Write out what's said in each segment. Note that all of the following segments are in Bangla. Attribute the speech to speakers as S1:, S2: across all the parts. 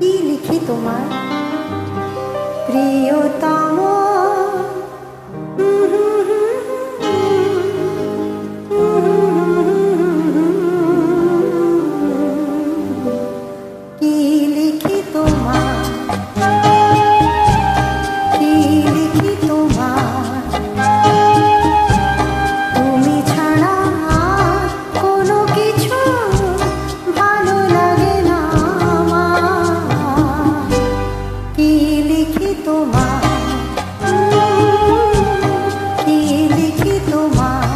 S1: কি লিখি তোমার প্রিয়তম, কি লিখি তোমার, কি লিখি তোমার, তুমি ছাড়া কোনো কিছু ভালো লাগে না আমার। কি লিখি তোমার, কি লিখি তোমার,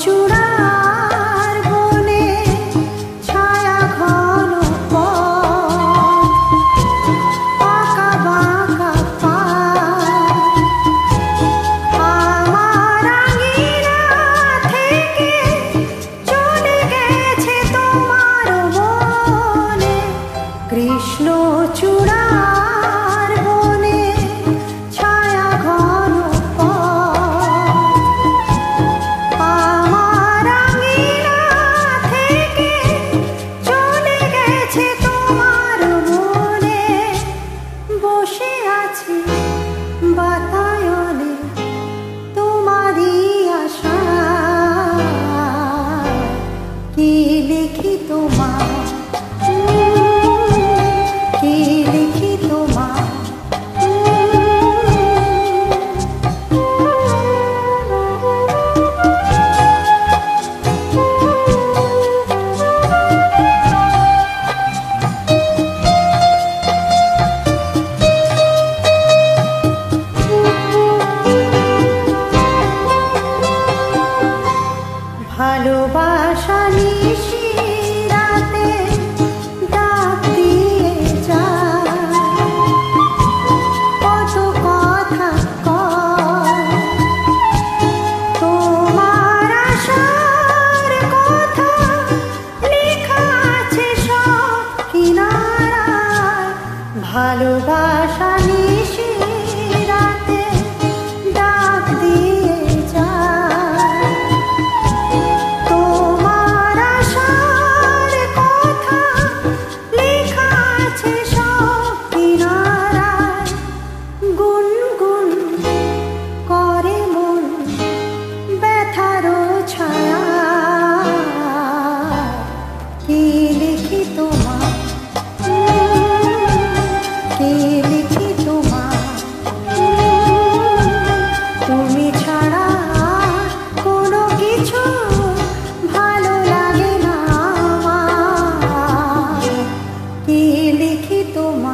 S1: কৃষ্ণচূড়ার বনে ছায়া ঘন পথ, আঁকা বাঁকা পায়, আমার আঙিনা থেকে চলে গেছে তোমার মনে। কৃষ্ণচূড়ার বনে ছায়া ঘন বাতায়নে তোমারই আশা। কি লিখি তোমার, কি লিখি তোমার, ভালোবাসা নিশি রাতে ডাক দিয়ে যায়, কত কথা কয়, তোমার আশার কথা লেখা আছে সব কিনারায়। ভালোবাসা নিশি রাতে ডাক দিয়ে যায়, তুমি ছাড়া কোনো কিছু ভালো লাগে না আমার। কি লিখি তোমার।